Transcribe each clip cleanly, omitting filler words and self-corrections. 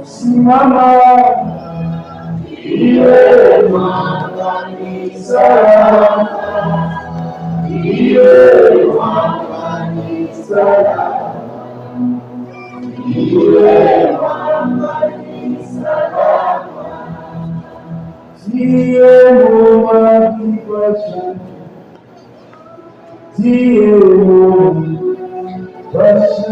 Simama iwe makanisa, iwe makanisa, iwe makanisa, tie moma kipasha, tie moma pasha,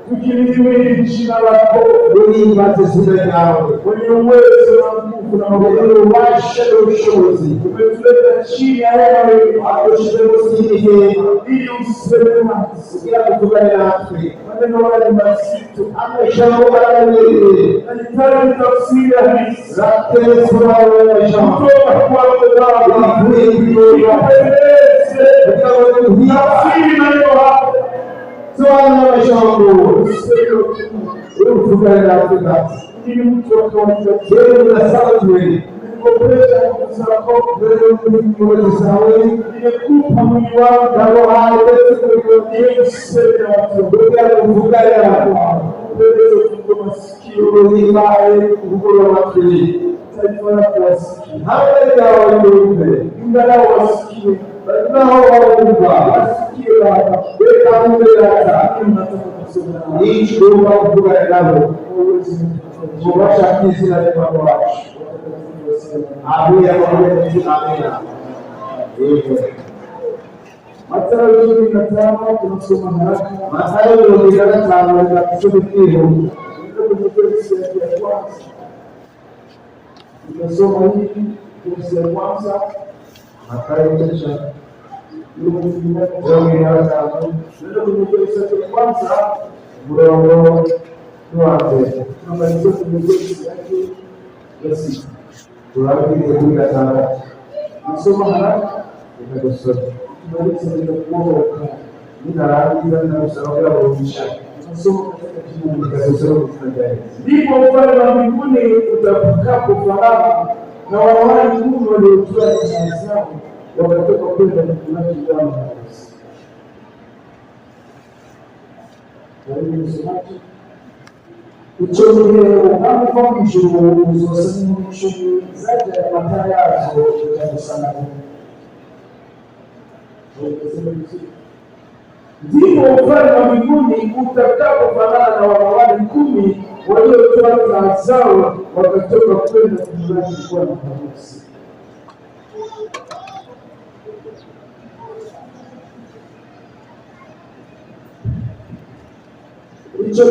tukiliwishina lako zile yawe kwenye uwezo na nguvu na uwasha ushozi umetuleta chini ya hewa atoshiriki ili usema sikia kutokana na Afrika maneno haya mazito ameshauri yeye anataka tafsiri hii zake sura ya shamba kwa kwa tafsiri maneno hapa Tuana mashambu, ufukara Afrika. Ili mtu akawatetea na sauti, kukomesha kusako mbele kwa sawa, ilikupa mwili wako dawa hadi kufikia sema watu ufukara hapo. Mbele kwa masikio ni mbaya kukula watu. Taifa la kusikia. Hata dawa ndio ingala wasikie. Nao wasikie hapa. Weka mbele hata ni chumba kutoka ndani. Kuwasha kizi na mambo yako. Abuya kwa amina. Mathayo 25 tunasoma haraka. Mathayo 25 na kusoma hilo. Tunasoma hii kursi ya kwanza Mathayo 25 kwanza mlango tuanze tunamaliza kumekuwa yake ya sita tunaanza sana nasoma haraka tunasoma tunamaliza kuokoka ninaanza na usawa wa maisha nasoma katika kitabu ndipo ufalme wa mbinguni utakapofanana na wanawali 10 waliotoa nafsi zao wakatoka kwenda kulaki damu ya Yesu. Karibu msomaji. Uchovu kama kwa mshuru uzosani mshuru zaidi ya matarazo ya sana. Ndipo ufalme wa mbinguni utakapofanana na wanawali 10 waliotoa nafsi zao wakatoka kwenda kulaki damu ya Yesu. Icho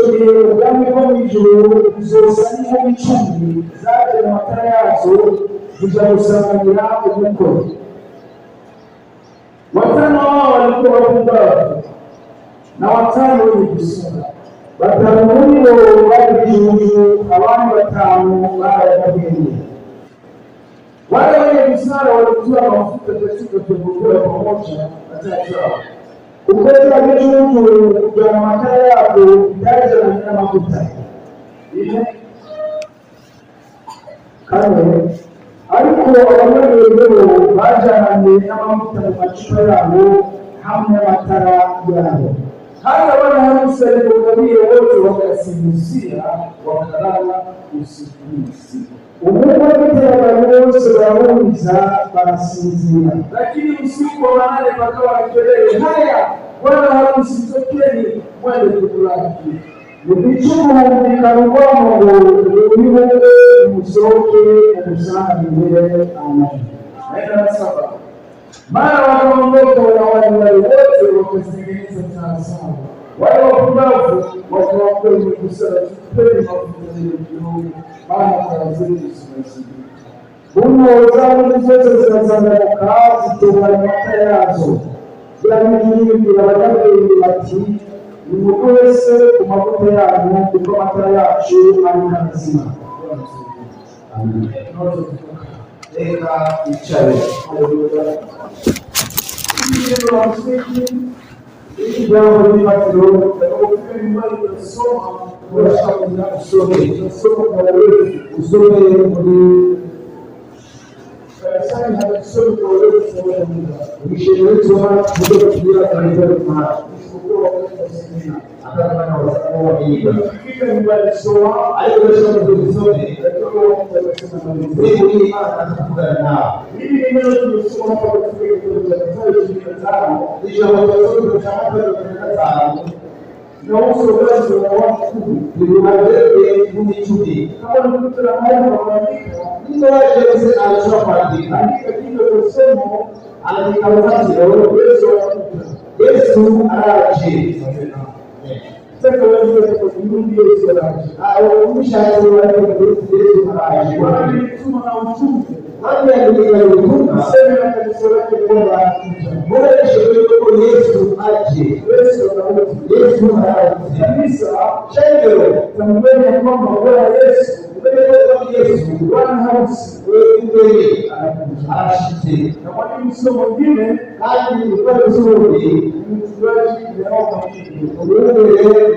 kama kwa mjuru uzosani mchungi zaidi ya matarazo zijausangania huko. Watano wao walikuwa wapumbavu na watano wenye busara. batanu muri bo bari Juju, abandi batanu barababwiye. Wale wenye msara walitoa mafuta katika kuvutia pamoja atachao. Ukaweza Juju kwa makala yako ndaje na mafuta. Ile kale alikuwa wale baada na mafuta na machupa yao hamna matara yao. Hata wana harusi walipokuja wote wakasinzia wakalala usingizi. Umungu wose wawuliza barasinzira. Lakini usiku wa manane pakawa kelele, haya bwana harusi tokeni mwende kulaki. Nibichumu nikarubamo ngo musoke musana mbele amani. Aenda saba. Mara wakaondoka wale wote wakatengeneza taa sawa. Wale wapumbavu wakawakwenda kusala tupeni mafuta ya kiroho. Maana kwa zetu zinazidi. Mungu zangu zote zinazamuka zitoka mata yazo. Yaani nyingi wanadamu bati nimwese kumafuta yangu kuko mata yacu ari nzima. Amen. Eka ichale. Haleluya. Ndio msingi hii jambo ni matendo kwa mbali tunasoma kwa sababu ya kusoma kwa wewe usome muri kanisani hata kusoma kwa wewe kwa mshiriki wa ndio kulia kanisa kwa isipokuwa kwa semina hata kama wasao wa hii kika nyumbani soma aliyosoma vizuri ndio tunasema ndio hii atakuwa nao hivi ni neno tunasoma hapa kwa kisha watoto tunataka na uso wazi wa watu niliwalete kunichudi kama mtu anayeweza kuandika ndio yeye anachukua kuandika kitu kusema anadikawazi Yesu araje sasa wewe unataka Yesu araje au umshahidi wa Yesu araje wani tuma na uchungu wani aliyekuwa sema na kanisa lake kwamba bora sheria kwa Yesu aje Yesu araje kanisa shangwe tambeni kwamba bora Yesu Bwana harusi wewe anashite na mwalimu sio mwingine hadi ni kwa nzuri mchungaji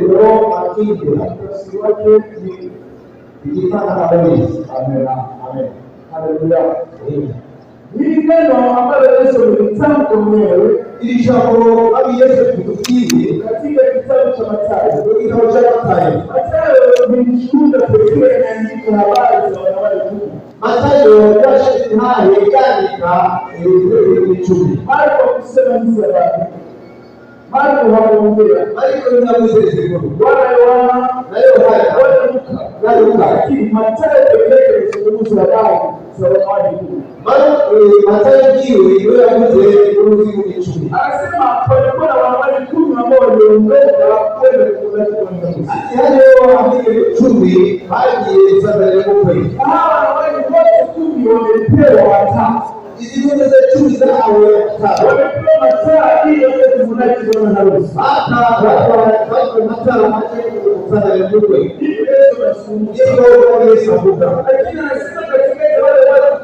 leo makini kasi wake ni kijana habari. Amen. Haleluya. Hili neno ambalo Yesu alitamka mwenyewe ilishapo abi Yesu kutukiri katika kitabu cha Mathayo. Kitabu cha Mathayo. Mathayo ni shuhuda pekee inaandika habari za wanawali kumi. Mathayo yashiki haya yakanika chumi. Marko kusema hizi habari. Marko hakuongea. Marko anamueleza Bwana Yohana na Yohana na Luka. Lakini Mathayo pekee anazungumza habari za wanawali kumi. Mathayo ndio yakuze kuruhusu kichumi. Anasema kulikuwa na wanawali 10 ambao waliondoka kwenda kwa Yesu. Yaani wao hawajui chumi hadi sasa leo kweli. Hawa wanawali wote 10 wamepewa watatu. Hizi zote chumi za hao wamepewa mataa ili waweze kufunaji na harusi. Hata watu mataa hawajui kufanya leo kweli. Yesu anazungumzia kwa Yesu abuda. Lakini anasema katika wale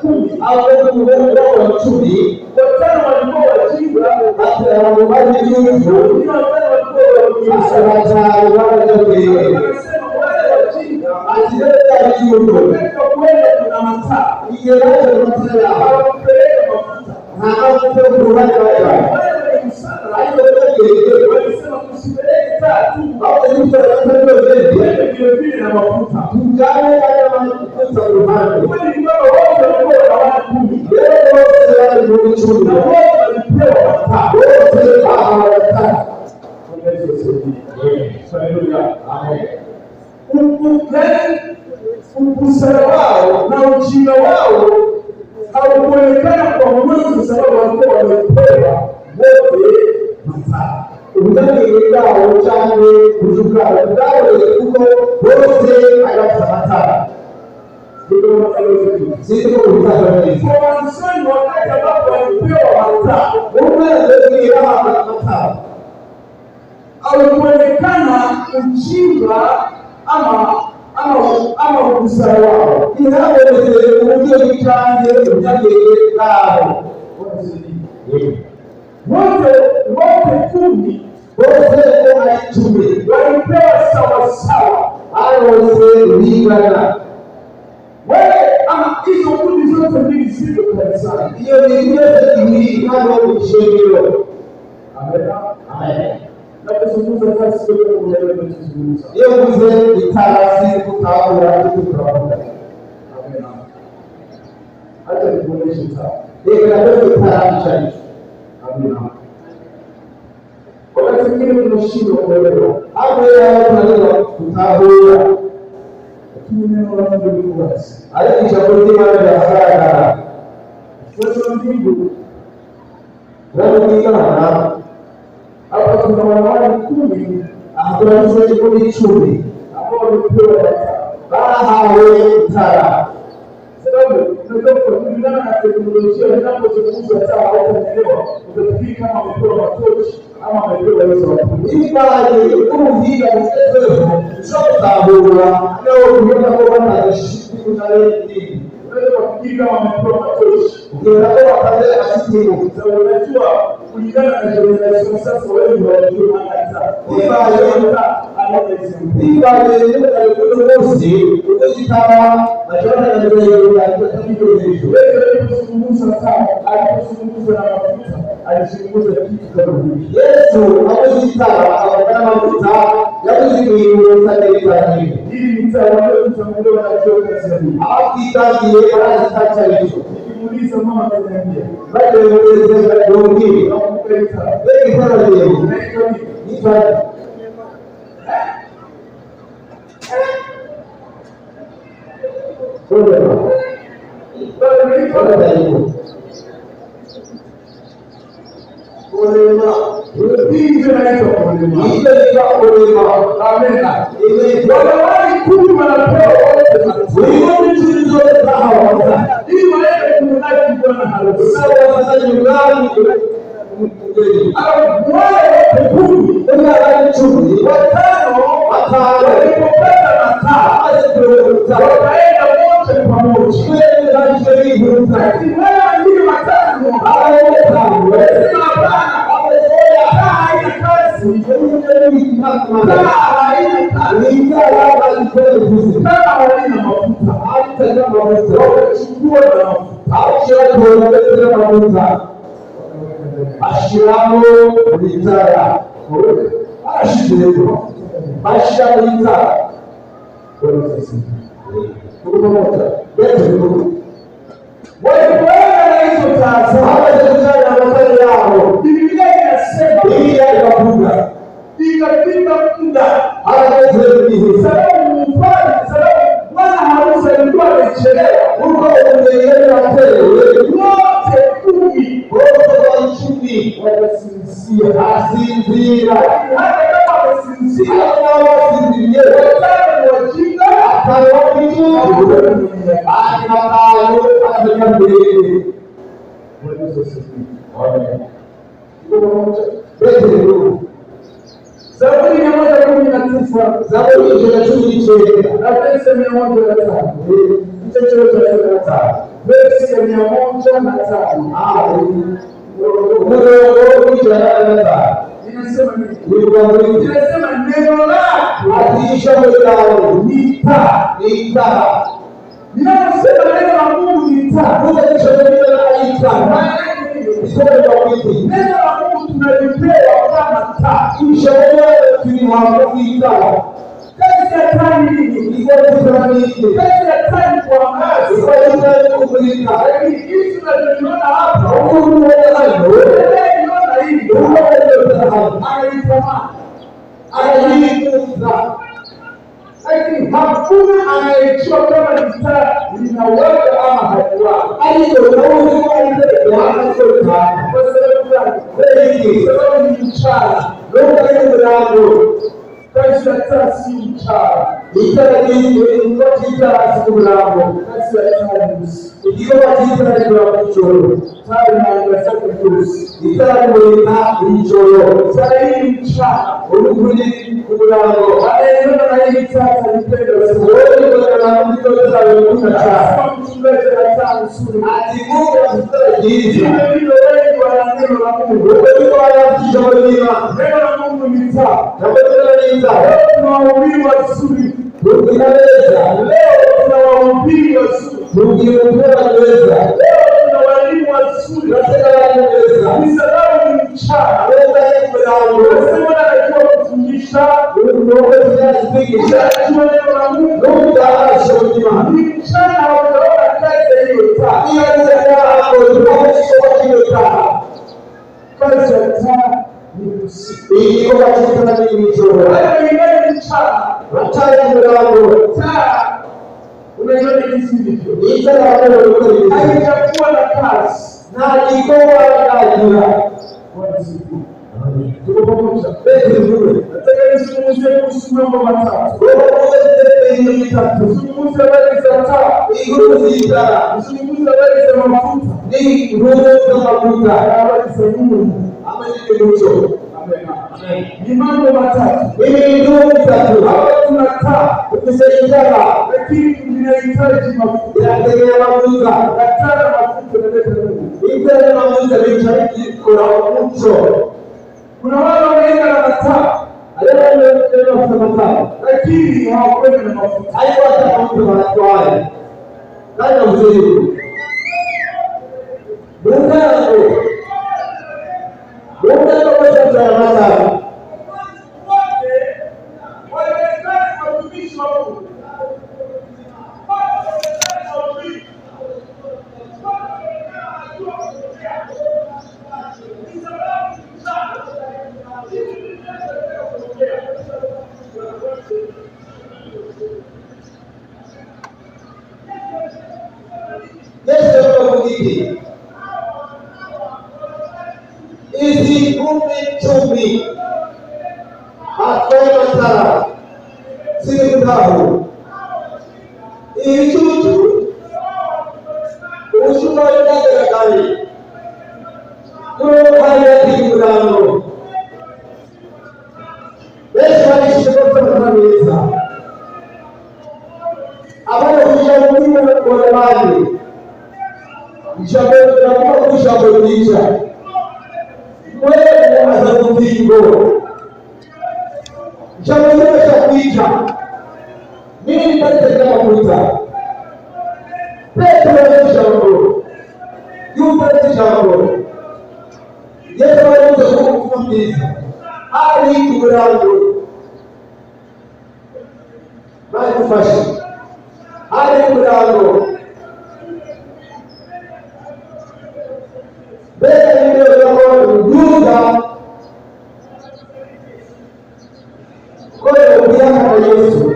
10 au wao wachumi watano walikuwa wajinga hata wale juu wengine watano walikuwa wajinga anasema wale wajinga atileta juu kwenda kuna mataa ingeleta mataa hawapeleka mafuta na hawapewa kurudia wale msana hayo walisema kusipeleke taa tu au ndio vile vile na mafuta tujane kama mafuta ruhani kwani ndio wote walikuwa na watu 10 leo wote chumi na wote walipewa mataa wote hawataka haleluya amen usara wao na ujinga wao haukuonekana kwa mwanzo sababu walikuwa wamepewa wote mataa Undani yao change kuzuka ndao kuko wote ayatamatara ndio maelezo sisi tunataka hivi kwa msemo wakati ambapo walipewa mataa unaweza kuelewa mataa au kuonekana ujinga ama ubusara wao. Ihabonetse uburyo bw'icyange byageye bwabo. Wote kumi bose ari 10 walipewa sawasawa, bose lingana. Hizo kundi zote mbili ziko kanisani. Hiyo ni ile kama mshengero. Amen. Na kuzungumza kasi kwa kuelewa kuzungumza. Hiyo mzee italasi kutaona kutaona. Amen. Hata nikuoneshe sawa. Ndio ndio kutaamisha hicho. Amen. Wakati mwingine tunashindwa kuelewa. Hapo yeye tunalewa kutaona. Lakini neno la Mungu liko wazi. Alichaguliwa na haraka. Sasa mbingu wanaonekana hapa kuna wanawake 10 ambao ni 10 ambao wamepewa baadhi tara. Sababu tunataka kulingana na teknolojia inapozungumza sawa au kuelewa utafikiri kama wamepewa matochi ama wamepewa hizo watu. Hii baadhi kurudia mchezo sio tabora leo tunaona kwamba tunashiriki na leo kufikiri kama wamepewa matochi. Ukielewa pale asili unajua kulingana na generation sasa wewe unajua hata ukijitama majana ya ndio kuzungumza sana. Alipozungumza na mafuta alizungumza kitu kama hivi. Yesu alipozitaka akasema mtaa yakuzikiwa sana ili mtawaelewa mtamuelewa na chochote sasa. Akitaki yeye anataka hicho. Nikimuuliza mama ananiambia baada ya kueleza dongi au kukaita wewe sana leo ni sana ashiramo litara ashiramo ashiramo litara walipoenda na hizo taasisi hawajazana na matendo yao. Biblia inasema Biblia inafunga ikapita muda hawajazidi sababu mfano sababu bwana harusi alikuwa amechelewa huko umeenda tele wote 10 wote wachumi wakasinzia asinzira hata kama wasinzia wasinzia wajinga hawajui akao atakambe Zaburi 119 Zaburi 119 na verse 105 mchezo cha 105 verse 105 inasema neno lako hadiisha mwelao nita ninasema neno la Mungu nita neno la Mungu tunalipewa kama taa ishaelewa tuliwaambia kazi ya tani ni kazi ya tani kwa maji kwa kukulika lakini hizi tunaziona hapa Mungu anaona hivi anaitama lakini hakuna anayejua kama taa linawaka ama haliwaki. Aliyouliza kwa sababu ni mchana ndio mlango kazi ya taa si mchana. Itara ni kwa kitara si mlango. Kazi ya taa ni ikiwa kitara ni kwa kichoro. Taa inaangaza kutusi. Itara ni na kichoro. Sasa hii mchana ulikuji mlango. Anaenda na hii taa nipenda sana. Wewe na mtu za kucha. Kama mchungaji na taa nzuri. Atimungu atutara hizi. Ndio wengi wanaamini na Mungu. Wewe wanamjua neno la Mungu ni taa. Na wewe ni taa. Tunahubiri wazuri. Tunaweza. Leo tunawahubiri wazuri. Tunaweza. Leo tuna walimu wazuri. Tunaweza. Ni sababu ni mchana. Wewe unasema anajua kufundisha. Unaweza kufikisha neno la Mungu. Ni mchana unaona kazi hiyo taa. Hiyo hapo tunasoma taa. Kazi ya taa ni usiku. Iko katika michoro. Wewe ni mchana. Taa mlango. Taa. Unajua ni sivyo. Ni taa ambayo haitakuwa na kazi. Na iko na ajira. Kwa siku. Tuko pamoja. Nataka nisumuzie kuhusu mambo matatu. Nisumuzie habari za taa. Nisumuzie habari za mafuta. Ni nguvu za mafuta. Habari za Mungu. Amen. Ni mambo matatu. Mimi ndio mtatu. Hapa tuna taa. Tukisaidiana. Lakini tunahitaji mafuta. Yategemea mafuta. Daktari mafuta naleta Mungu. Ile mafuta ni mshahidi kwa mcho. Kuna wale wanaenda na taa. Leo mafuta. Lakini hawakwenda na mafuta. Haiko hata mafuta wanatoa. Kana mzuri. Mungu kwa sababu hizi chumi akoma tara sisi ndaho ichuchu ushuma ndagera kali kwa haya kimurano besa ishikota kanisa abana kujamuni kwa mali Ishabu na kushabulisha wewe unazakutingo Ishabulisha kuita mimi nipate kama kuita Petro nishabu yupo nishabu Yesu alikuja kufundisha hali kurango bali kufashi hali kurango Bẹ́ẹ̀ ni ọlọ́wọ́ ìdúrà kó lè bí àwọn Yéṣu.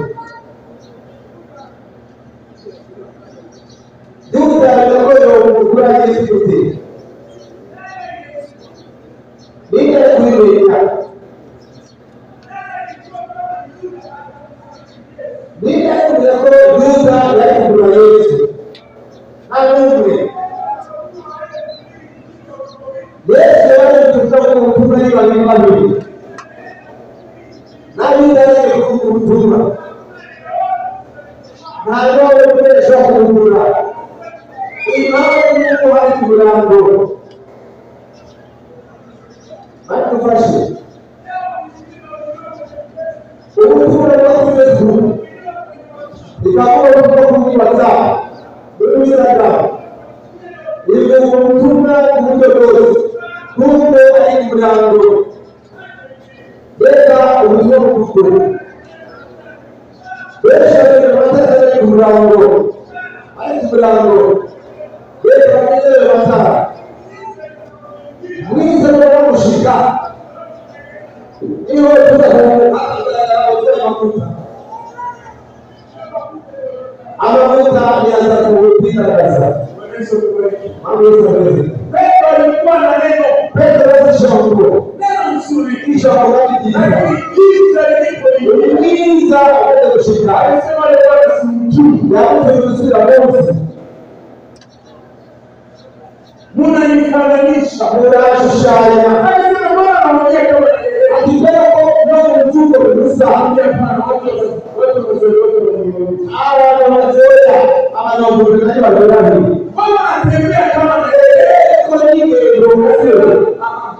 Dúrà lọ́wọ́ ìdúrà Yéṣu tè. Nígbà tí ó lè yá. Nígbà tí ó lè dúrà ìdúrà Yéṣu. Àwọn ìwé. Yesu alikuwa mtume wa mbinguni. Nani ndiye kumtuma? Na roho pekee kumtuma. Imani Mungu haikulango. Hatufashi. Utume wa Yesu. Ikakuwa kwa taa. Mungu sana. Ile kumtuma kumtoa Mungu alimlango. Beka ulizo mkuu. Beka ni matata ni mlango. Alimlango. Beka ni matata. Mwiza na kushika. Hiyo tunaona mafuta. Amafuta ni atakupiga darasa. Petro alikuwa na neno. Petro alishauri. Neno nzuri. kisha wakati giza lilipoingia akaanza kushika. Alisema wale watu simjui ya mtu mzuri Mose. Munanifananisha munashushanya. Alisema Bwana anaongea kama akipenda kwa mtuko Musa hapana watu hawa na mazoea ama na ubunifu wa Ibrahim. Bwana anatembea kama kwa nini ndio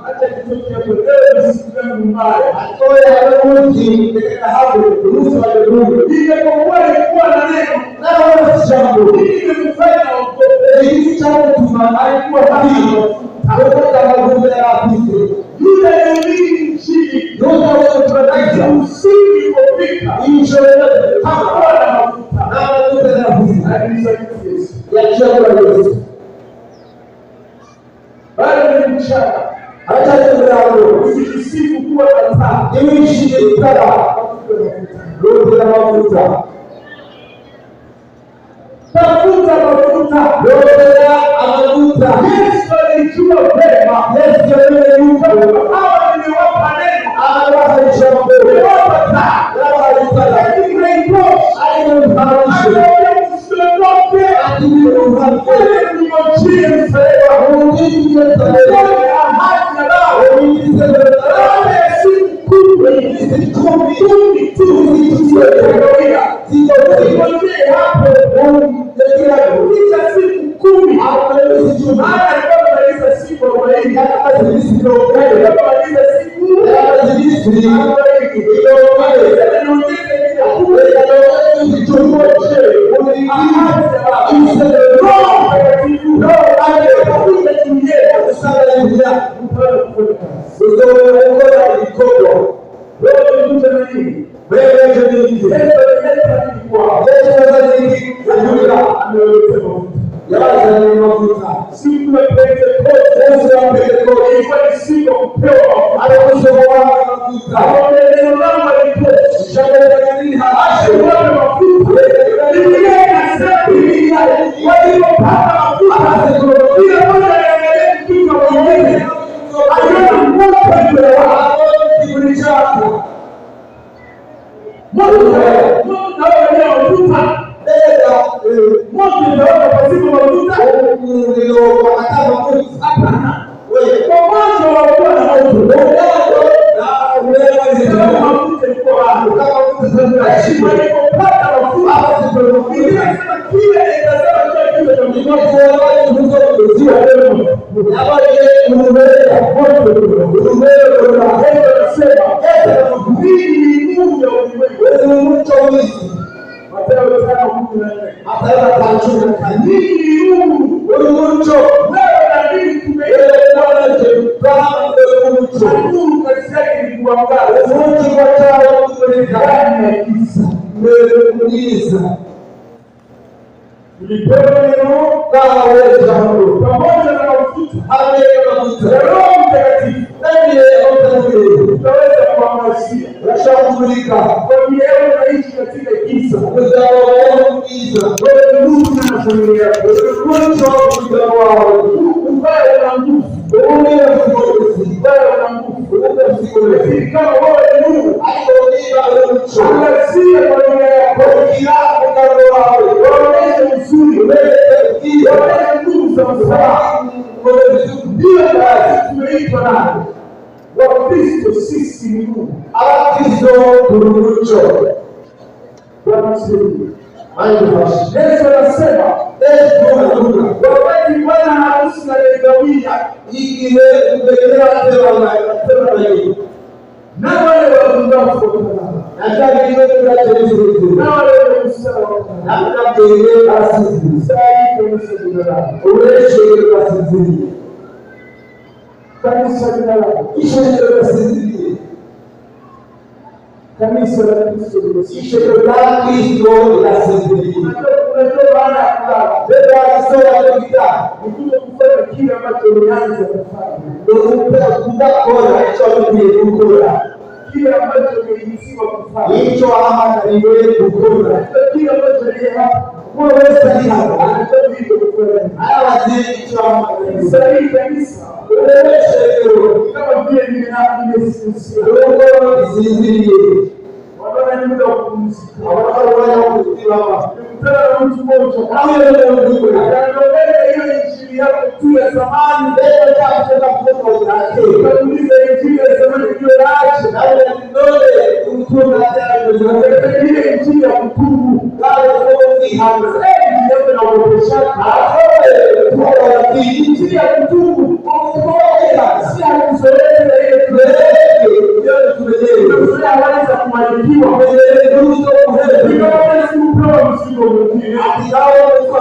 hata kitu cha kuelewa siku mbaya. Atoya mti katika hapo Musa alirudi. Ile kwa ilikuwa na neno na wala jambo. Ile kufanya hizi chanzo tunaikuwa hivi. Hapo magumu ya apite. Yule ni chini. Ndio tunataka usiku kupika. Hicho hapo na mafuta. Na mafuta na mafuta. Ya chakula Yesu. Bali ni mchana. Hata ndio usisifu kuwa na taa. Iishi taa. Ndio mafuta. Tafuta mafuta. Ndio mafuta. Yesu alijua vema. Yesu alijua hawa nimewapa neno. Anawapa jambo. Nimewapa taa. Anawapa taa. Kanisa la Kristo kile ambacho umeanza kufanya. Kile ambacho umeitiwa kufanya. Hicho ama niwe kukula. Kile ambacho ni hapa. Kwa wewe ni hapa. Anataka hivyo kufanya. Haya wazee hicho ama sahihi kabisa. Wewe kama vile isinziriye. Wanaona muda wa kupumzika. Wanaona kufikiria hapa. Mtana mtu mmoja. Anaongelea hiyo injili yako tu ya zamani ndio itakuwa kutoka utake. Kauliza injili ya zamani ndio laache. Na ile ndio mtu anataka ile injili ya kutubu. Wale wote hamsemi ndio na kuoshana. Kwa injili ya kutubu. Kwa si akuzoea ile ndio tumeelewa. Sasa wanaweza kumalikiwa kwenye nguzo kuhele. Kwa msigo mwingine. Akao kwa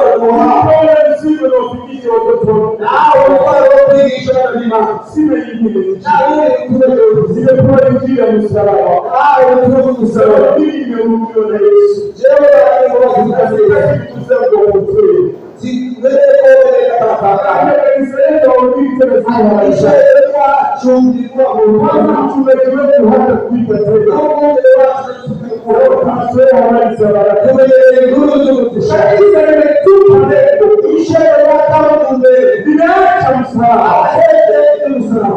msigo na ufikishe watoto. Nao kwa ufikishe na sime nyingine. Zile kwa injili ya msalaba. Ndio msalaba. Hii ni mpyo na Yesu. Jewe alikuwa kuzungumza kwa ukweli. Wewe kwa kutaka. Israeli waulite maisha ya chumvi kwa Bwana tumekiwepo hata kuita tena. Mungu watu tunasema habari za baraka. Tumeruhusu shakisa imetupa leo. Ishara ya kama nimeacha msamaha.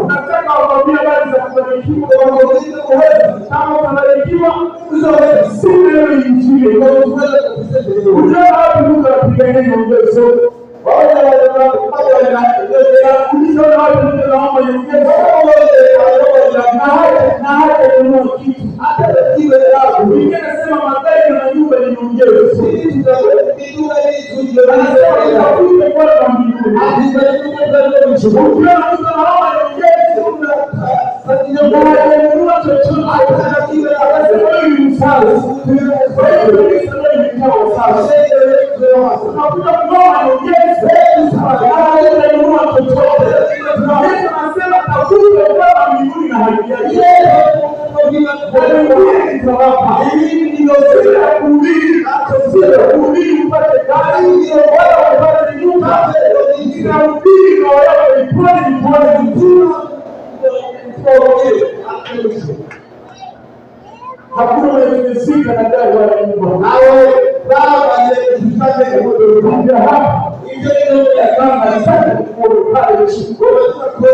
Nataka kuambia habari za kubarikiwa kwa Mungu kwa kama kubarikiwa uzoe sio injili. Unajua hapo Mungu anapigania ndio sio. Wale hakuna mwenye na dawa ya Mungu. Nawe baba aliyekufanya kuja hapa. Hiyo ndio ya kama sana kwa pale shukuru kwa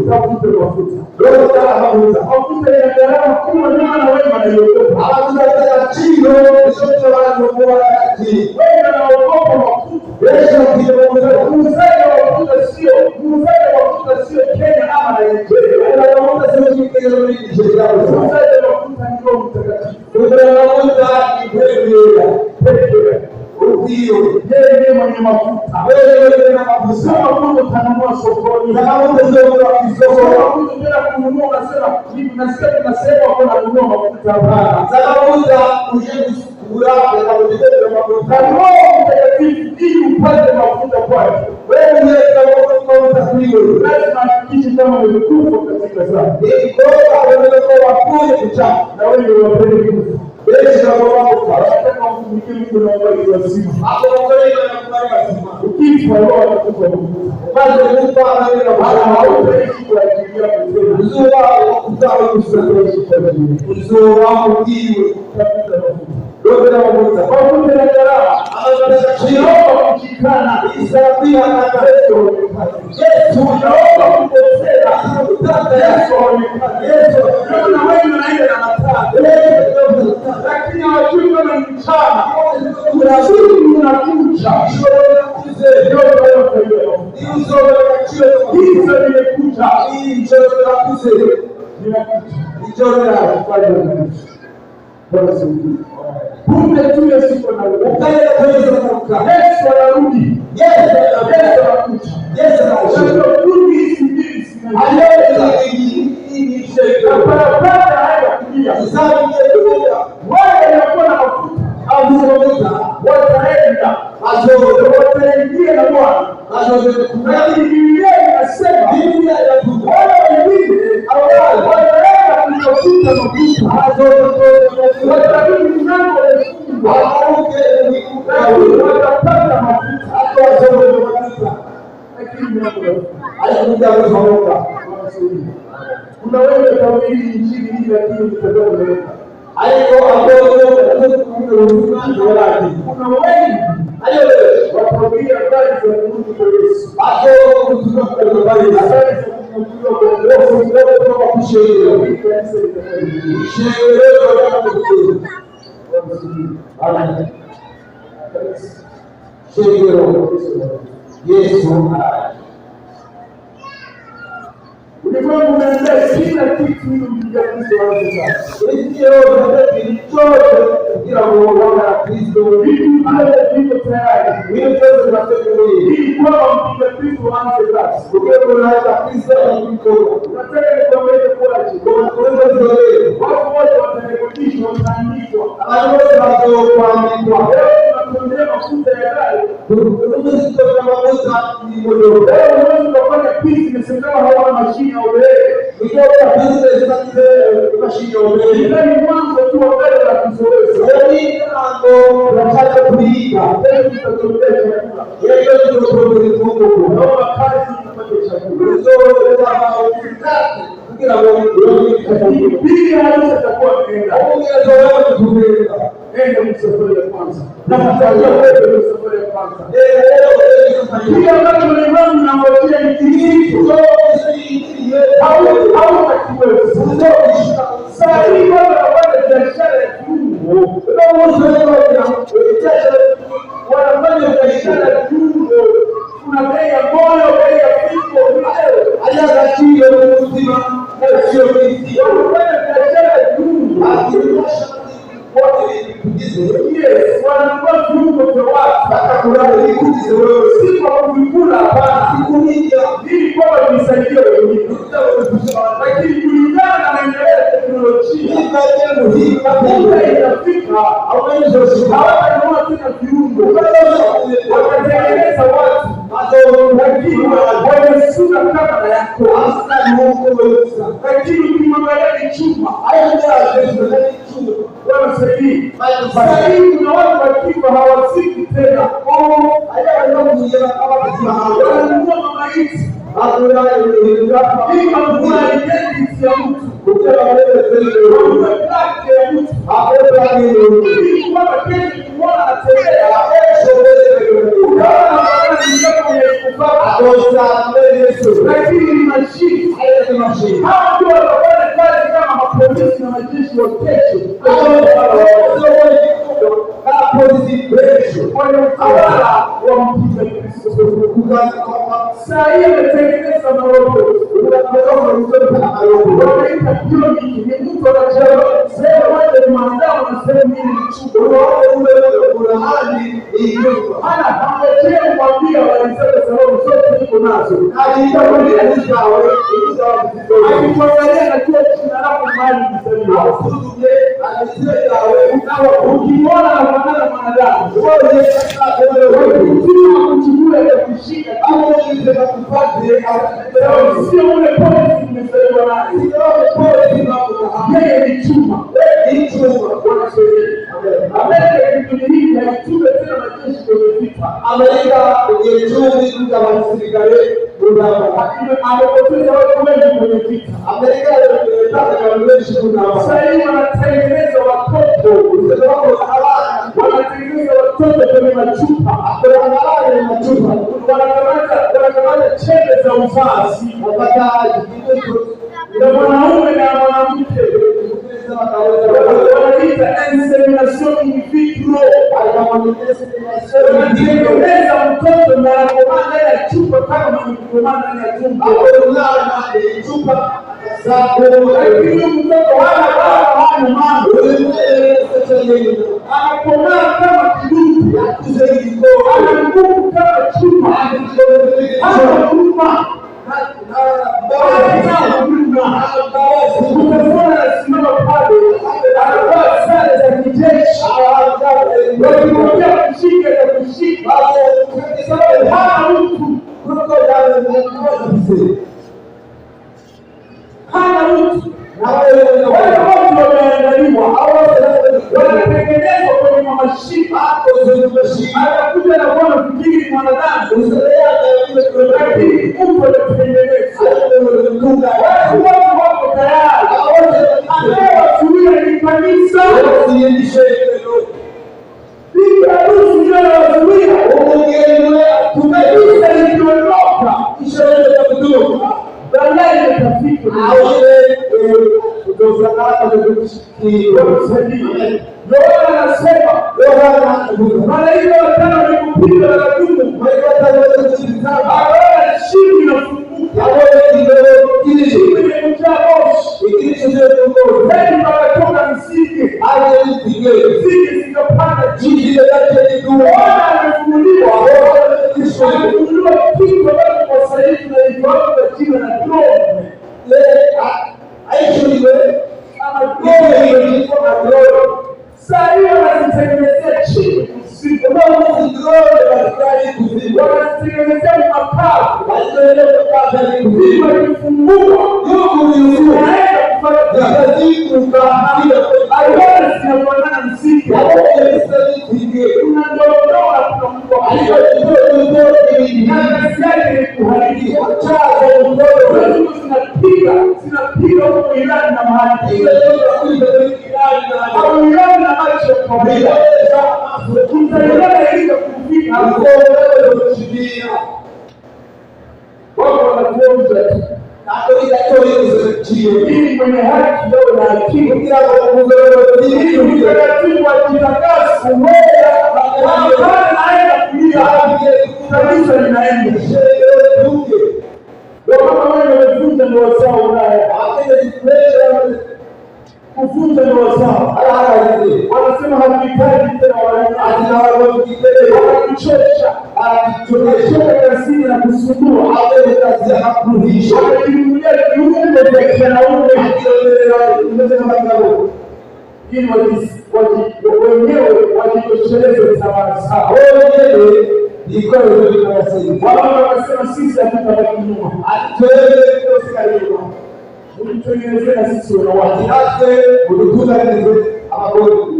tafuta mafuta. Ndio kama mafuta ya gharama kubwa na wewe mnayotoka. Hawataka chino sote wanaokuwa kati. Wewe unaogopa mafuta. Yesu akiwaambia muuzaji wa mafuta sio Kenya ama Nigeria. Anaomba sio Kenya na Nigeria. Muuzaji wa mafuta ndio mtakatifu. Unaomba Nigeria. Ndio, yeye mwenye mafuta. Wewe na mafuta kama utanunua sokoni. Kama unaweza kusoko, unataka kununua unasema, tunasema kwa kununua mafuta hapa. Sababu za ujenzi uraba na ujenzi wa mafuta. Roho Mtakatifu ili upate mafuta kwake. Wewe ndiye kama hiyo. Lazima hakikishe kama umekufa katika sana. Ni kwa wewe wakuye kucha na wewe unapenda kufa. Yesu anawaomba kama mtumikie Mungu na wale wazima. Hapo ngoni na kubali wazima. Ukifa roho atakufa Mungu. Basi Mungu anaenda bala hautaishi kwa ajili yako tena. Uzuri wako kutaka kusafirisha kwa ajili. Uzuri wako ndiwe tafuta mafuta. Ndio na mafuta. Kwa kundi la gharama anataka kuomba kushikana isabia na Kristo. Yesu anaomba kupotea kutaka Yesu aonekane. Yesu na wewe unaenda na mataa. Lakini hawajui kama ni mchana. Unazidi unakucha. Hizo nimekuja. Hii njoo ya kuze. Njoo ya kufanya nini? Bwana siku. Kumbe tu Yesu kwa nani? Ukaenda kwenye kuka. Yesu anarudi. Yesu anakuja. Yesu anakuja. Kurudi hizi mbili. Aliyekuja hii sheria. Barabara haya kulia. Isabu yetu. Wale wanakuwa na mafuta au mafuta wataenda wataingia na Bwana. Na Biblia inasema Biblia inakuja wale wengine au wataenda kutafuta mafuta watarudi mlango wa watapata mafuta hata wazoe mafuta lakini mlango alikuja kuondoka. Unaweza kuhubiri injili hii lakini mtadao aliko ambao kuna wengi watahubiria habari za Mungu kwa Yesu. Hapo kutoka kwa habari za Mungu kwa Yesu shengero Yesu ulimwengu unaendea kila kitu ili mpiga Kristo waanze chote kila muungano na Kristo vitu vile tayari vile vyote vinategemea ili kwamba mpiga Kristo waanze kazi. Ukiwa unaweza Kristo unataka kuomba kwaje kwa kuweza zoe watu wote watarekebishwa wataandikwa wote watakuandikwa tunakuondea mafuta ya gari tunazitoa mafuta ni moyo unaweza kufanya business kama hawana mashine au ndio business mashine au ndio mwanzo tu wa mbele la kuzoea yaani mambo tunataka kuiga ndio tutatolewa hiyo ndio problem huko naomba kazi tupate chakula ndio kama ukitaka kila mmoja pia anaweza kuwa kwenda ungetolewa kutumika ndio msafari ya kwanza na mtaja wewe msafari ya kwanza pia watu walimu na ngojea nikilipo au akiweza sasa hivi wanafanya biashara ya kiungo wanafanya biashara ya kiungo kuna bei ya moyo bei ya figo haya kile mzima sio hivi wanafanya biashara ya kiungo yes, wananunua viungo vya watu hata kulala ikuze wewe si kwa kukula hapana siku nyingi ili kwamba nisaidie wengine lakini kulingana na maendeleo ya teknolojia hii inafika hawawezi hawatanunua tena viungo watatengeneza watu lakini wanasuka kama yako hasa Mungu lakini ukimwangalia ni chuma haya ndio wanasaidia. Sasa hivi kuna watu wakifa hawasiki tena. Haya ndio mjema kama katika hao. Wananunua maiti. Hakuna hii mambo identity ya mtu. Ukitaka kuleta siri kuna plaki ya mtu. Hapo plaki kwa kesho kuona anatembea. Kesho wewe unaona ni kama umekufa. Adosa Yesu. Lakini ni mashine. Haya ni mashine. Hao ndio wanafanya kazi kama mapolisi na majeshi wa kesho. Sai ametengeneza marobo wanaita biology ni mtu anachelewa sehemu moja ni mwanadamu na sehemu nyingine ni chumba kuna hali hana hamwechea mwambia walisema sababu zote ziko nazo aliitakulia nisawe akikuangalia na kile china lako mali msaliwa ukimwona anafanana mwanadamu ukiwa kuchukua ya kushika kama unataka kupate sio ule polisi umesaliwa naye yeye ni chuma wanasheria Amerika kipindi hiki haitume tena majeshi kwenye vita Amerika kwenye chumi kama serikali amepoteza watu wengi kwenye vita Amerika inataka kuonyesha kuna sasa hivi wanatengeneza watoto wanatengeneza watoto kwenye machupa wanakamata chembe za uzazi na mwanaume na mwanamke wanaita insemination in vitro wanatengeneza mtoto na anakomaa ndani ya chupa kama mlikomaa ndani ya chupa lakini mtoto hana baba hana mama anakomaa kama kidumu ana nguvu kama chupa hana huruma simama pale anavaa sare za kijeshi wakimwambia kushika ya kushika hana mtu hana mtu wale watu wameandaliwa wanatengenezwa kwenye mashine anakuja na kuona fikiri mwanadamu lakini mtu anatengenezwa watu wako tayari anayewazuia ni kanisa bibi harusi ndio anawazuia tumekuja ikiondoka baadaye itafika Yohana anasema malaika watano walikupiga wakadumu, akaona chini inafunguka, chini imejaa moshi, zaidi wakatoka msiki, msiki zikapanda chini, Yohana amefunuliwa kitu ambacho kwa sasa hivi tunaifahamu kwa jina la drone. Sasa hiyo wanazitengenezea chini kusiku, wanazitengenezea makavu, wakifungua unaenda kufanya aiwana zinafanana msiki, unadondoka tunakuwa na kazi yake ni kuharibu zinapiga huko Irani na mahali au Irani na macho ya kawaida kutaiona ili kufika wako wanatuomba ili mwenye haki leo na akili ili utaratibu wa kitakasi umoja wakana naenda kulia kabisa linaenda wakama wewe wamevunja ndoa zao Ulaya kuvunja ndoa zao wanasema hatuhitaji tena wanatuchosha kazini na kusumbua wakajinunulia viungo vya kianaume ili wenyewe wajitosheleze tamaa zao. Wao wanasema sisi hatutabaki nyuma, ulitutengenezea sisi wanawake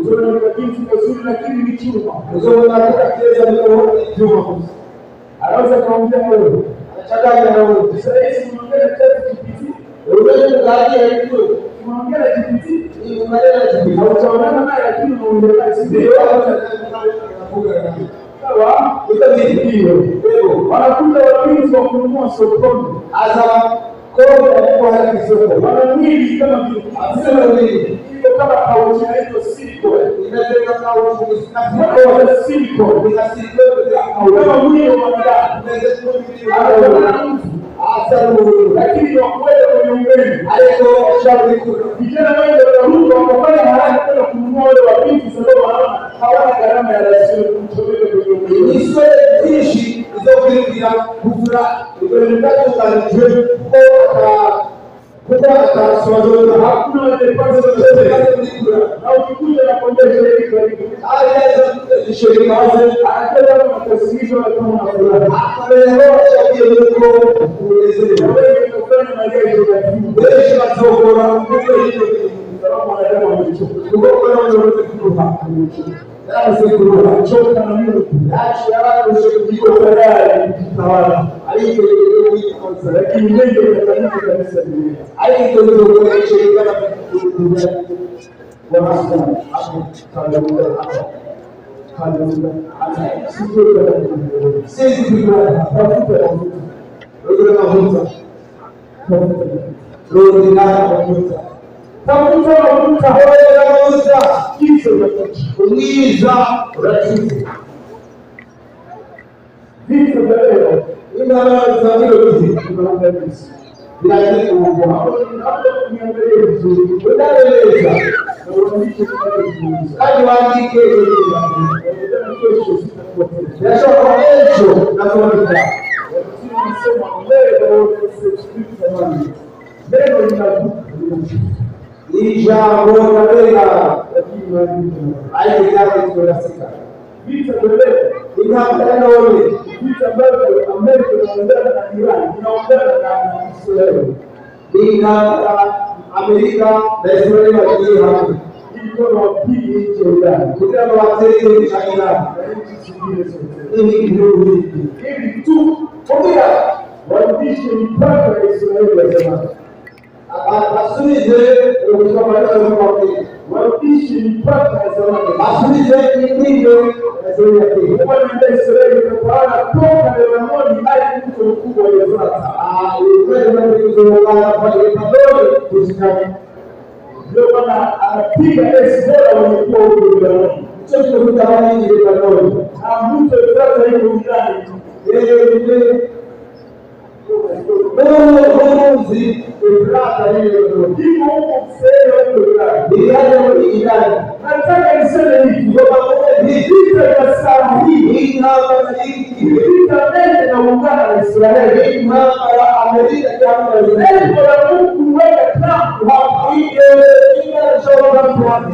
tunaweka binti vizuri lakini ni chuma. Anaweza kaongea wewe anachanganya na wewe. Sasa hivi tunaongea ChatGPT, tunaongea na GPT, hautaonana naye lakini unaongea naye sivyo? Sawa, utavidio wanakuja wapinzi wa kununua sokoni mara nyingi kama vile kama kauchi inaitwa silicone, kama mwili wa mwanadamu lakini wakwenda kwenye umbeni vijana wengi wanaruka wakafanya haraka kwenda kununua wale wapinzi sababu hawana gharama ya rasio kumchomeka kwenye umbeni. Hakuna wajepasa na ukikuja na kuambia shirika anataka makasimisho na kama fulani wewe kufanya magari ya timu choka na Mungu lakini mengi yanafanyika kanisa hili Amerika na Israeli wakiwa ilikuwa wapigi nchi ya Ulaya kutoka wateke nchi ya Ulaya na nchi zingine zote ili tu kumia warudishe mipaka ya Israeli ya zamani asuize ukikamata kwa warudishe mipaka ya zamani asuize nyingine ya Israeli ya pili kwa ndio Israeli kwa toka Lebanoni hadi mto mkubwa wa Euphrates kwenda kuzunguka pale Lebanoni kusikana Ndio maana anapiga esbora walikuwa huko ndani. Sio tunakuta hapa nje kwa ndoto. Na mtu sasa yuko ndani. Yeye Mwozi Ibrata hiyo ndio huko sasa huko ndani. Yeye ndani. Nataka niseme hivi kwa sababu vita ya saa hii vita nene na muungano wa Israeli na Amerika kama lengo la Mungu kuweka Trump hapo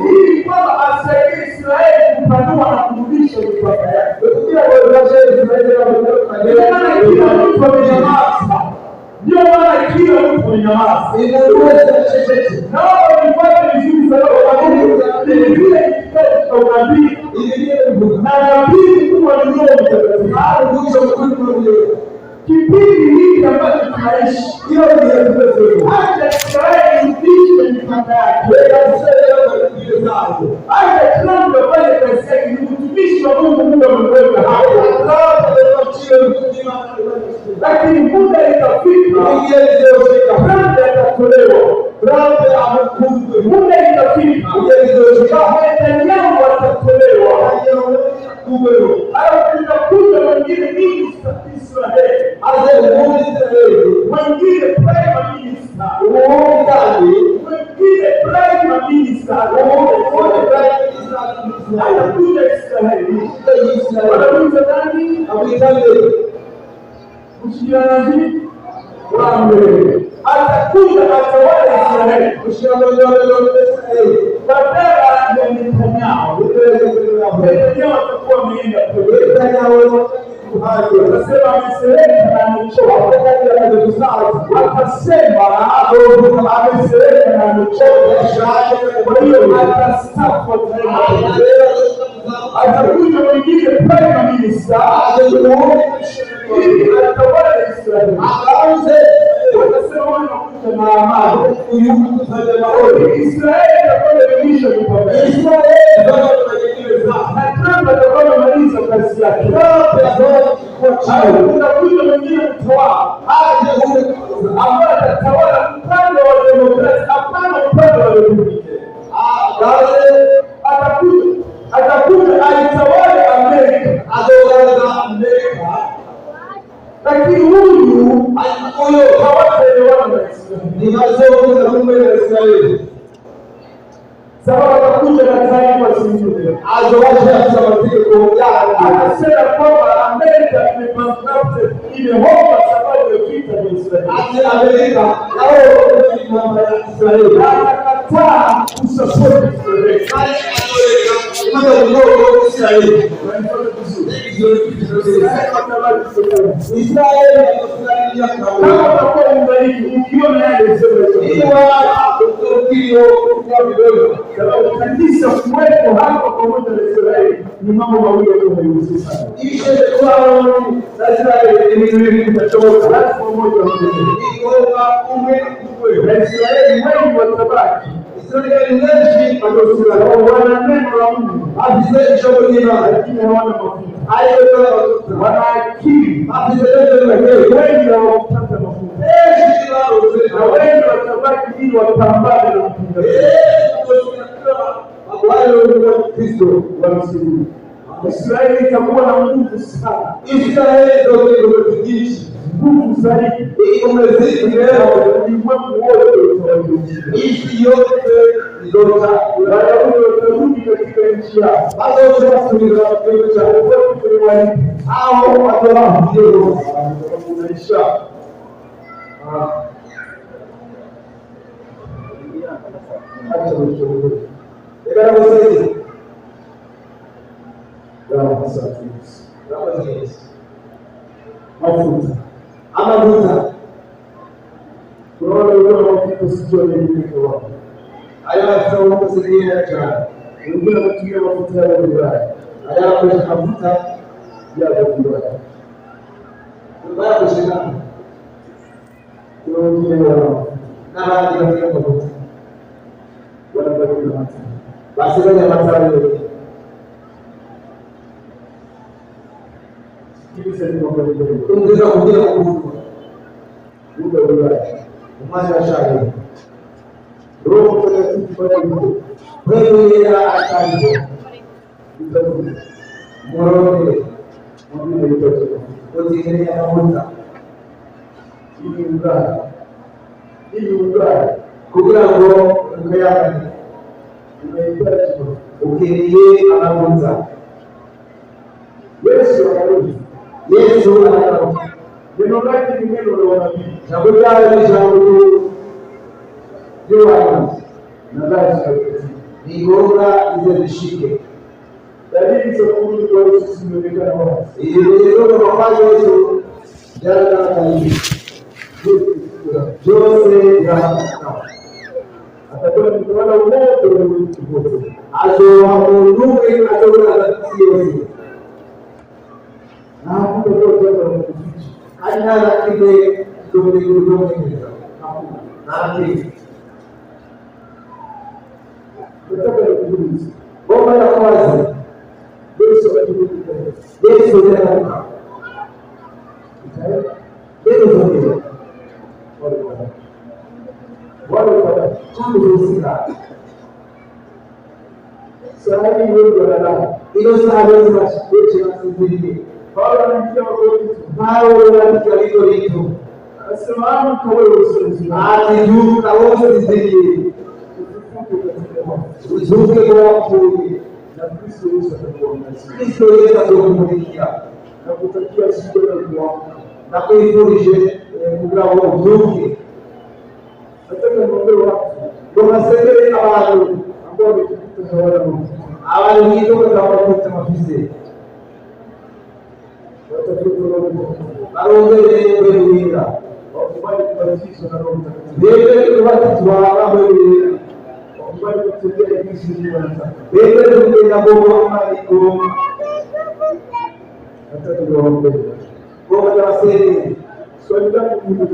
ili kwamba asaidie Israeli kupanua na kurudisha mipaka yake. Ndio maana kila mtu amenyamaza. Naomba nipate vizuri sana kwa vile kitabu cha unabii na nabii kuwa ni kipindi hiki ambacho tunaishi hiyo ndio hata Israeli ndicho mipaka yake. Hata Trump afanye kazi yake, ni mtumishi wa Mungu, Mungu amemweka hapa. Lakini muda itafika, Trump atatolewa. Muda itafika, Netanyahu atatolewa. Kunakuja wengine mingi Israeli, wengine prime minister, wengine prime minister, anakuja Israeli. Wanakuja nani? Mshiranaji wame atakuja atawala Israeli. Badala ya Netanyahu atakuwa ameenda akasema amesereka na amechoka. Akasema amesereka na amechoka. Kwa hiyo atastaafu tena. Atakuja mwingine prime minister ili atawala Israeli. Akasema wanakuja na amani. Israeli atakuwa imeisha mipaka. Na Trump atakuwa amemaliza kazi yake. Kunakuja mwingine mtawala ambaye atatawala upande wa demokrasia, hapana upande wa Republican. Atakuja aitawale Amerika. Lakini huyu hawataelewana na Israeli. Sababu atakuja na taifa zingine. Anasema kwamba Amerika imebankrupt, imehopa sababu ya vita vya Israeli. Anakataa kusupport Israeli. Kanisa kuwepo hapa pamoja na Israeli ni mambo mawili yanayozungumzia. Israeli wengi watabaki. Wana neno la Mungu, lakini hawana mafuta. Wana akili, wengi hawapata mafuta. Na wengi watabaki ili wapambane na mpinga Kristo wa msingi. Israeli itakuwa na nguvu sana. Nguvu zaidi. Ulimwengu wote utawaujia. Nchi yote watarudi katika nchi yao. Hao watawaambia unaisha. Acha mshauri. Ndio msaidi. Mafuta. Ama mafuta. Tunaona leo mafuta sio ni wapi. Haya sasa huko sisi acha. Wengine wanatumia mafuta ya vibaya. Haya kwa mafuta ya vibaya. Vibaya kushindana. Kuna wengine na baadhi ya mafuta. Wanabaki na mafuta. Basi wale matano ungeza kuja kuhuduma muda ule mmoja shahidi roho Bwebera akalipo. Morone. Mwambie mtoto. Usiendelee anamuza. Ili ungana. Kugira ngo ukayakane. Ukiriye anamuza. Yesu anakuja. Neno lake ni neno la unabii. Jambo lake ni jambo na lazima ni bora izishike. Dalili za kurudi kwa Yesu zinaonekana wazi. Ile kwa maana Yesu jana na hivi. Jose ya atakuwa ni mwana wote wa Mungu. Azoamunduke atoka Yesu. Na hapo ndio tunataka kuficha. Hana kile tumekidogo na nataka nikuulize. Bomba la kwanza. Yesu anakuja. Yesu wale chanzo sika. Sasa hivi wewe unalala. Ile saa lazima tuache msingi. Paulo anafikia Korinto. Anasema kama wewe usizi. Juu na wote zizidi. Uzuke kwa Mungu na Kristo Yesu atakuwa mnasi. Kristo Yesu atakumikia na kutakia siku ya kuamka na kuifundishe kugira ngo uzuke. Nataka niombe watu wasengele abantu ambao wamekuta na wale abantu wito kwa kuta mafisi. Barombele wewe wakubali kubatizwa na Roho Mtakatifu. Wewe kubatizwa na Roho Mtakatifu. Wakubali kutembea jinsi Mungu anataka. Wewe ndio unaboma maliko. Nataka niwaombe. Kwa waseni. Swali langu ni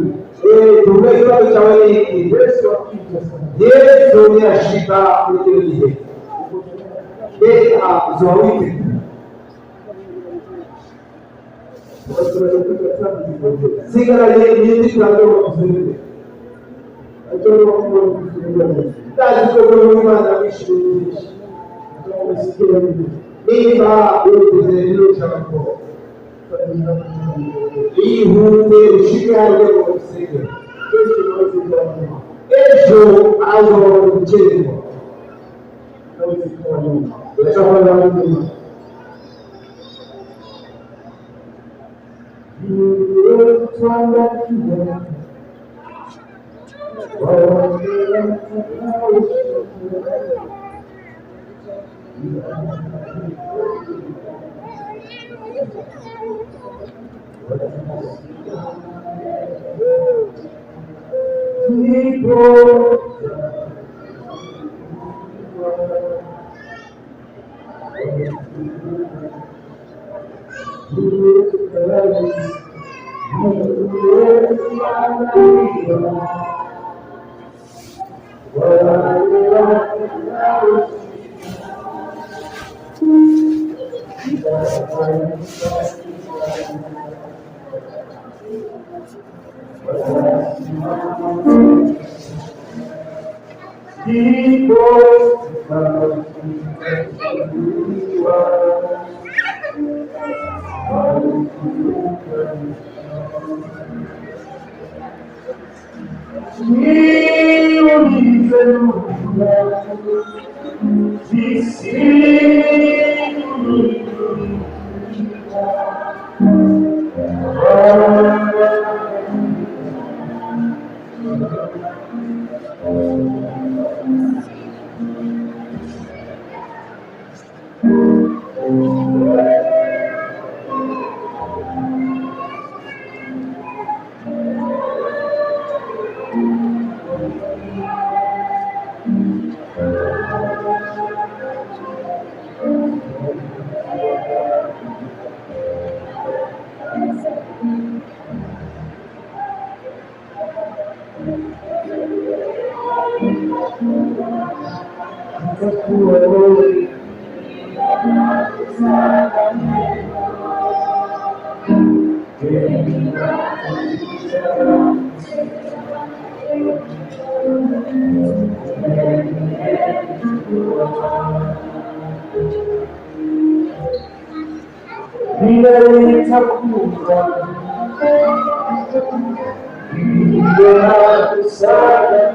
hili. Tumeiwa chawali hiki. Yesu akija sana. Yesu ni ashika kile kile. Zawiti. Sigara yeye kwa kusema. Ajoro kwa kusema. Kazi kwa Mungu anaishi. Ndio msikia hivi. Ni ba ndio chako. Hii huwe shika ile kwa kusema. Kesho au mchezo. nitakuwa bila kusaka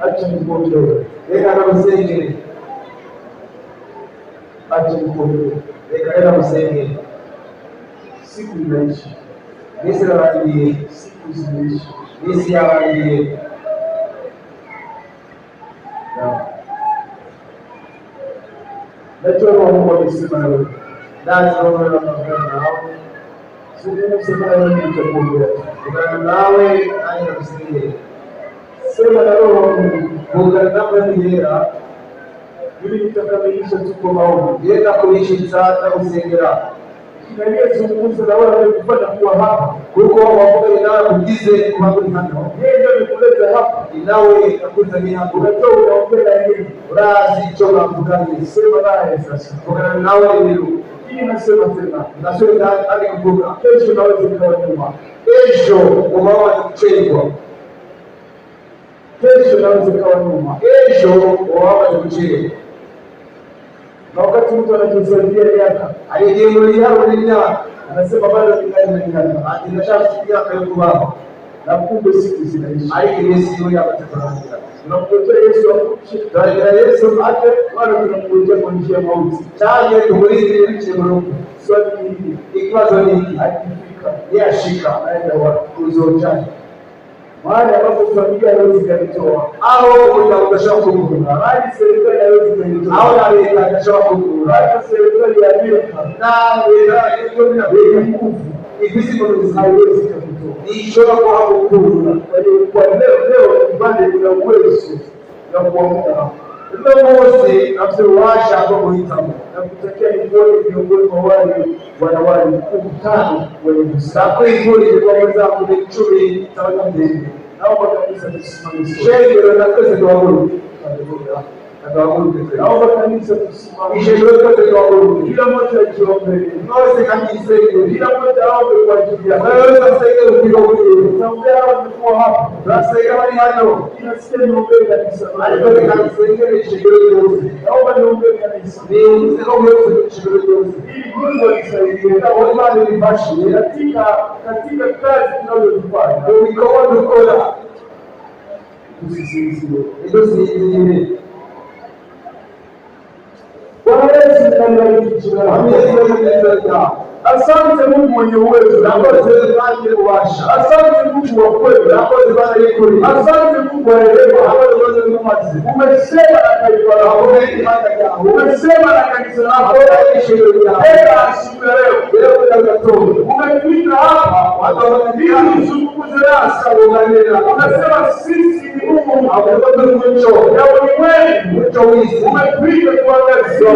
acha nikuombe. Eka na msenge. Acha nikuombe. Eka na msenge. Siku inaishi. Nisi na wajie. Siku zinaishi. Nisi ya wajie. Najua Mungu amesema na wewe. That's all we're now. Sema na wewe nitakuombea. Ungana nawe ani nakusikia. Sema na roho Mungu ungana ni hera. Ili nitakamilisha tuko maombi. Yenda kuishi sasa usengera. Kinaliyezungumza na wewe kupata kuwa hapa. Kuko wapo inayo kugize mambo hano. Yeye ndio amekuleta hapa. Inawe itakuza hapo. Unatoa unaombea yeye. Urazi choka kugani. Sema naye sasa. Ungana nawe ndio. Hii nasema tena. Nasema hadi kuvuka. Kesho naweza kuwa nyuma. Kesho umawa kuchengwa. Kesho naweza kuwa nyuma. Kesho umawa kuchengwa. Na wakati mtu anajisaidia miaka aliyemulia ulinya anasema bado ningali na miaka atinashasikia karibu baba na kumbe siku zinaishi aliyesi yule atataka tunamgotea Yesu akushika na Yesu ate wala tunamgotea kwa njia mauti taje tumulinde nchi ya Mungu swali hili ikwazo nini akifika yashika aenda wapi kuzochana mahali ambapo familia haiwezi kanitoa au utakashwa kukura hadi serikali haiwezi kanitoa au na itakashwa kukura hadi serikali ya Amerika na ila hiyo ni nguvu hivi kwa haiwezi kanitoa ni ishara kwa hapo kukura kwa leo ibada ina uwezo na kuamka ndio wote absoluasha hapo kuitamo na kutakia ni viongozi wa wale wanawali mkutano wenye msako hivyo ni kwa wenzangu ni chumi tawala mbele naomba kanisa tusimame shehe na kazi kwa Mungu naomba kanisa tusimame shehe kwa Mungu kila mmoja ajiombe naweza kanisa kila mmoja aombe kwa ajili ya wewe sasa hiyo ukiombea tunaombea kwa hapa sasa kama ni hapo kila siku niombe kanisa alipata kanisa ile shehe naomba niombe kanisa ni msemo wewe shehe ili Mungu anisaidie na wale ni bashi katika kazi tunazofanya ndio mikono kola ndio sisi Bwana Yesu ndiye jina. Asante Mungu mwenye uwezo na kwa serikali kuwasha. Asante Mungu wa kweli na kwa Bwana yeko. Asante Mungu wa rehema na kwa Bwana mmazi. Umesema na taifa lako. Umesema na kanisa lako na sheria yako. Eka siku leo tunatoa. Umefika hapa watu wanabidi kuzungumza nasi unaendelea. Unasema sisi ni Mungu ambaye mcho. Leo ni wewe mcho hizi. Umefika kuangalia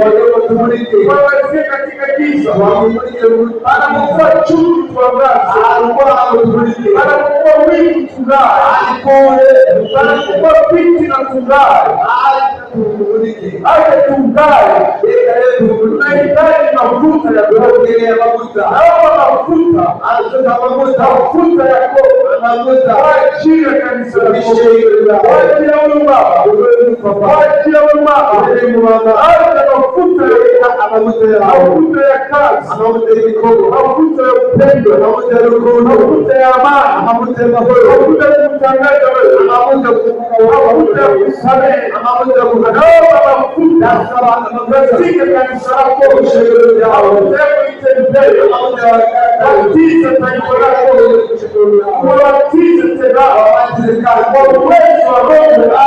wale katika giza. Anapokuwa chungu tuangaze, anapokuwa wingi tungae, anapokuwa piti na tungae, aje tungae, tunahitaji mafuta ya kuogelea mafuta, naomba mafuta yako, kwa ajili ya kanisa lako, kwa ajili ya huyu baba, kwa ajili ya huyu mama, aje mafuta ya kazi, mafuta ya upendo, mafuta ya amani, mafuta ya kutangaza wewe, mafuta ya kusamehe, mafuta ya kukanawa, mafuta katika kanisa lako, sheria yao, itembee, batiza taifa lako, batiza tena, kwa uwezo wa Roho,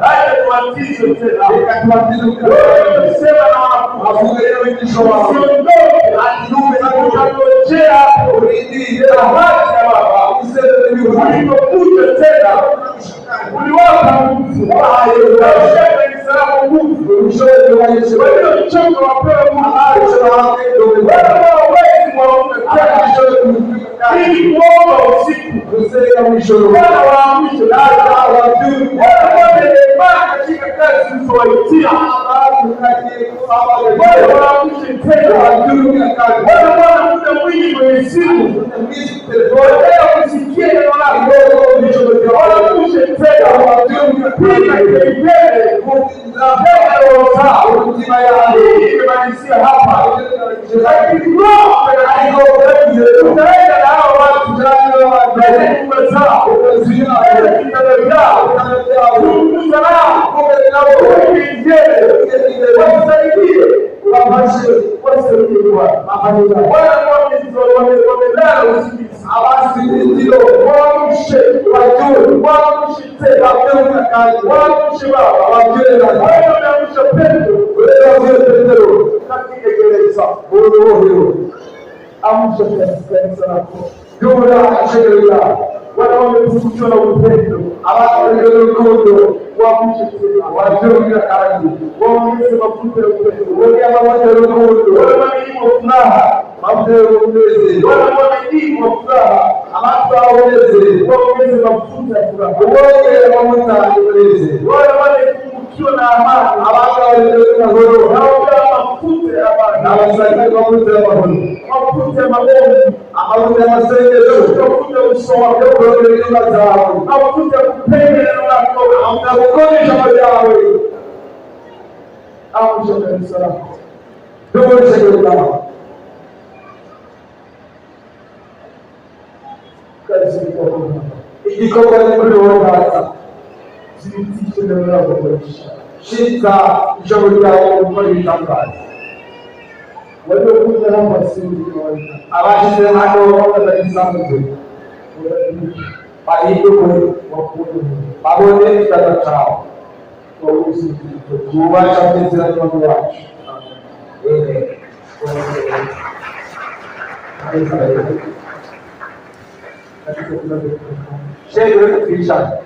aje batiza tena, sema na wafunguliwe vitisho wao. Atume na kutangojea ulidi ya haki ya baba. Ulipokuja tena uliwapa nguvu. Unashaka Israeli nguvu. Ushoe wa Yesu. Wewe mchongo wa pewa Mungu. Wewe hawezi kuomba tena. Ili kuomba usiku. Usema mwisho. Wewe waamsho. Wewe katika kazi usowaitia. waamshe tena Bwana muda mwingi kwenye simu wanataka kusikia neno lako waamshe tena piga kelele imemalizia hapa lakini utaenda na hao watu mbele nyumba zao mbele kitanda vyao zungumza nao wasaidie wasaidie wamelala usingizi waamshe waamshe tena waamshe baba waamshe Petro katika gereza amsha kanisa lako yura ashirika wale wamepungukiwa na upendo urukundo waamshe tena wajiunge kazi waongeze mafuta ya upendo wale pamoja urukundo wale wanaimba furaha mafuta ya uongeze wale wanaimba furaha waongeze mafuta ya furaha waongeze mafuta ya uongeze wale wanapungukiwa na amani na horo mafuta ya amani na wasaidia mafuta ya amani mafuta ya maombi mafuta ya masengesho mafuta ya usowa mafuta ya kupenda neno lako na kuonyesha majawe amsha kanisa lako ndio shangwe kazi kwa ikiwa ni kuona zitishe neno lako kuisha shika shauri yako kwa itangaza wewe kuja hapa simu abashi hapo kwa kanisa Pahito babone kitata chao kuwacha mtezera wangu wacho Share kisha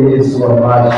Yesu ambaye